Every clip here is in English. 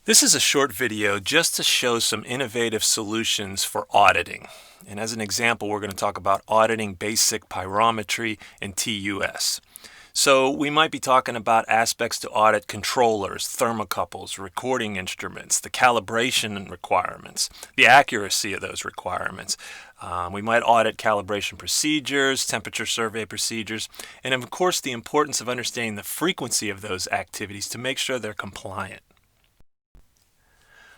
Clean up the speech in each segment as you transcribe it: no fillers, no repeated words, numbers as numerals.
This is a short video just to show some innovative solutions for auditing. And as an example, we're going to talk about auditing basic pyrometry and TUS. So we might be talking about aspects to audit controllers, thermocouples, recording instruments, the calibration requirements, the accuracy of those requirements. We might audit calibration procedures, temperature survey procedures, and of course the importance of understanding the frequency of those activities to make sure they're compliant.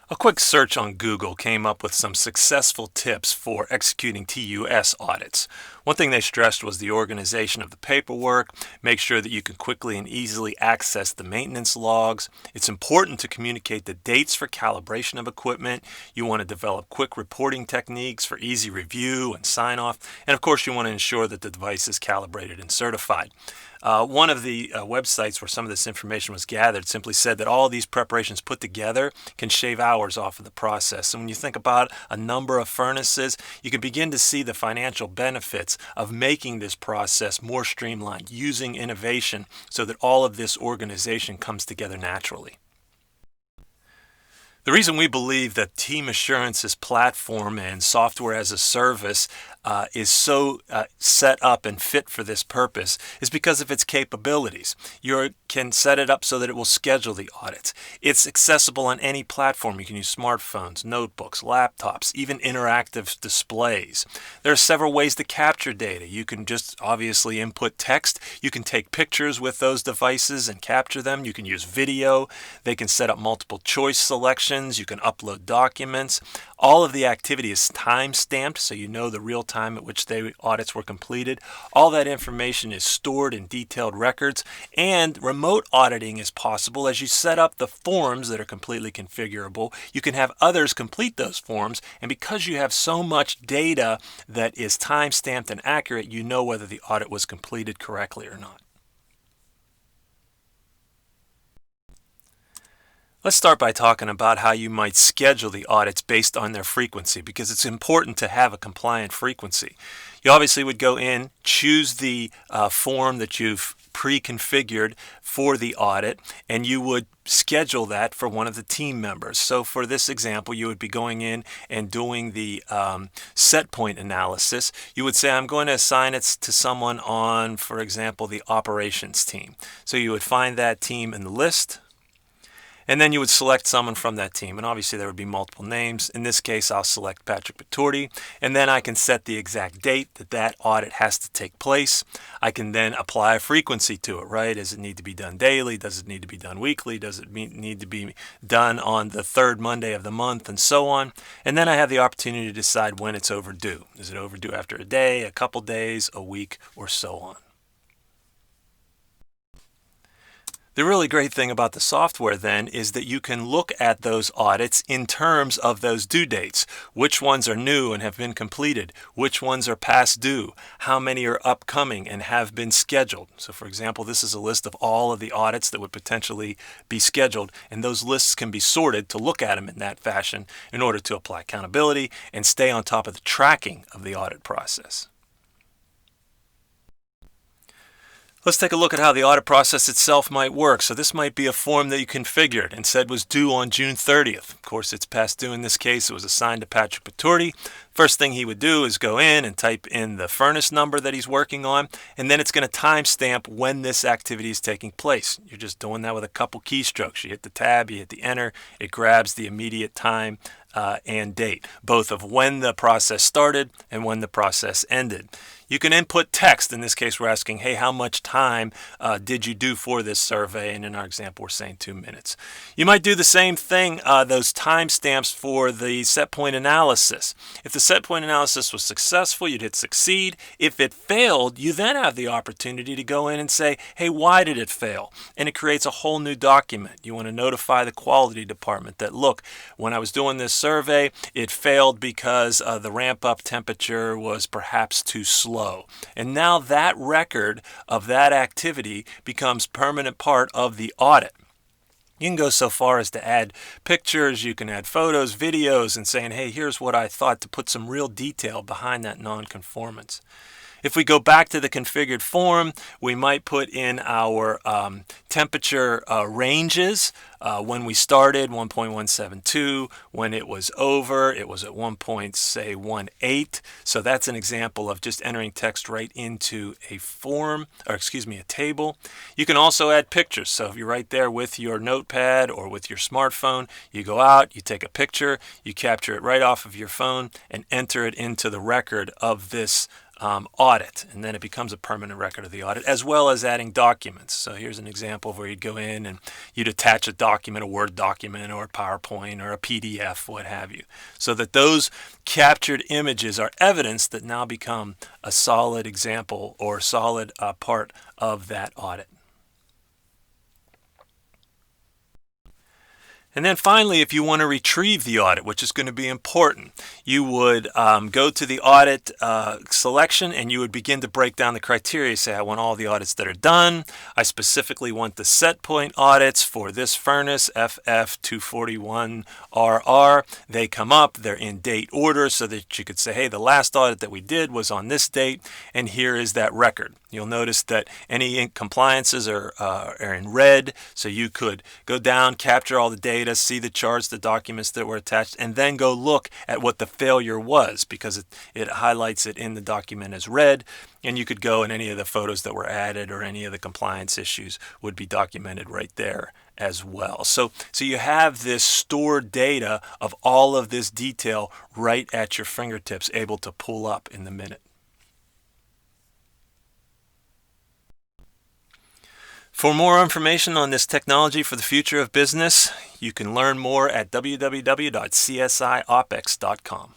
A quick search on Google came up with some successful tips for executing TUS audits. One thing they stressed was the organization of the paperwork, make sure that you can quickly and easily access the maintenance logs. It's important to communicate the dates for calibration of equipment. You want to develop quick reporting techniques for easy review and sign off. And of course, you want to ensure that the device is calibrated and certified. One of the websites where some of this information was gathered simply said that all of these preparations put together can shave hours off of the process. And when you think about a number of furnaces, you can begin to see the financial benefits of making this process more streamlined, using innovation so that all of this organization comes together naturally. The reason we believe that Team Assurance's platform and software as a service is so set up and fit for this purpose is because of its capabilities. You can set it up so that it will schedule the audits. It's accessible on any platform. You can use smartphones, notebooks, laptops, even interactive displays. There are several ways to capture data. You can just obviously input text. You can take pictures with those devices and capture them. You can use video. They can set up multiple choice selections. You can upload documents. All of the activity is time-stamped, so you know the real time at which the audits were completed. All that information is stored in detailed records, and remote auditing is possible as you set up the forms that are completely configurable. You can have others complete those forms, and because you have so much data that is time-stamped and accurate, you know whether the audit was completed correctly or not. Let's start by talking about how you might schedule the audits based on their frequency, because it's important to have a compliant frequency. You obviously would go in, choose the form that you've pre-configured for the audit, and you would schedule that for one of the team members. So for this example, you would be going in and doing the set point analysis. You would say, I'm going to assign it to someone on, for example, the operations team. So you would find that team in the list, and then you would select someone from that team. And obviously there would be multiple names. In this case, I'll select Patrick Patorti. And then I can set the exact date that that audit has to take place. I can then apply a frequency to it, right? Does it need to be done daily? Does it need to be done weekly? Does it need to be done on the third Monday of the month, and so on? And then I have the opportunity to decide when it's overdue. Is it overdue after a day, a couple days, a week, or so on? The really great thing about the software then is that you can look at those audits in terms of those due dates. Which ones are new and have been completed? Which ones are past due? How many are upcoming and have been scheduled? So for example, this is a list of all of the audits that would potentially be scheduled, and those lists can be sorted to look at them in that fashion in order to apply accountability and stay on top of the tracking of the audit process. Let's take a look at how the audit process itself might work. So this might be a form that you configured and said was due on June 30th. Of course, it's past due in this case. It was assigned to Patrick Patorti. First thing he would do is go in and type in the furnace number that he's working on, and then it's going to timestamp when this activity is taking place. You're just doing that with a couple keystrokes. You hit the tab, you hit the enter, it grabs the immediate time and date, both of when the process started and when the process ended. You can input text. In this case, we're asking, hey, how much time did you do for this survey? And in our example, we're saying 2 minutes. You might do the same thing, those timestamps for the set point analysis. If the set point analysis was successful, you'd hit succeed. If it failed, you then have the opportunity to go in and say, hey, why did it fail? And it creates a whole new document. You want to notify the quality department that, look, when I was doing this survey, it failed because the ramp-up temperature was perhaps too slow. And now that record of that activity becomes permanent part of the audit. You can go so far as to add pictures, you can add photos, videos, and saying, hey, here's what I thought, to put some real detail behind that non-conformance. If we go back to the configured form, we might put in our temperature ranges. When we started, 1.172. When it was over, it was at 1.18. So that's an example of just entering text right into a form, or excuse me, a table. You can also add pictures. So if you're right there with your notepad or with your smartphone, you go out, you take a picture, you capture it right off of your phone and enter it into the record of this audit, and then it becomes a permanent record of the audit, as well as adding documents. So here's an example of where you'd go in and you'd attach a document, a Word document or a PowerPoint or a PDF, what have you, so that those captured images are evidence that now become a solid example or solid part of that audit. And then finally, if you want to retrieve the audit, which is going to be important, you would go to the audit selection and you would begin to break down the criteria. Say, I want all the audits that are done. I specifically want the set point audits for this furnace, FF241RR. They come up, they're in date order so that you could say, hey, the last audit that we did was on this date, and here is that record. You'll notice that any compliances are in red, so you could go down, capture all the data, see the charts, the documents that were attached, and then go look at what the failure was, because it highlights it in the document as red, and you could go and any of the photos that were added or any of the compliance issues would be documented right there as well. So you have this stored data of all of this detail right at your fingertips, able to pull up in the minute. For more information on this technology for the future of business, you can learn more at www.csiopex.com.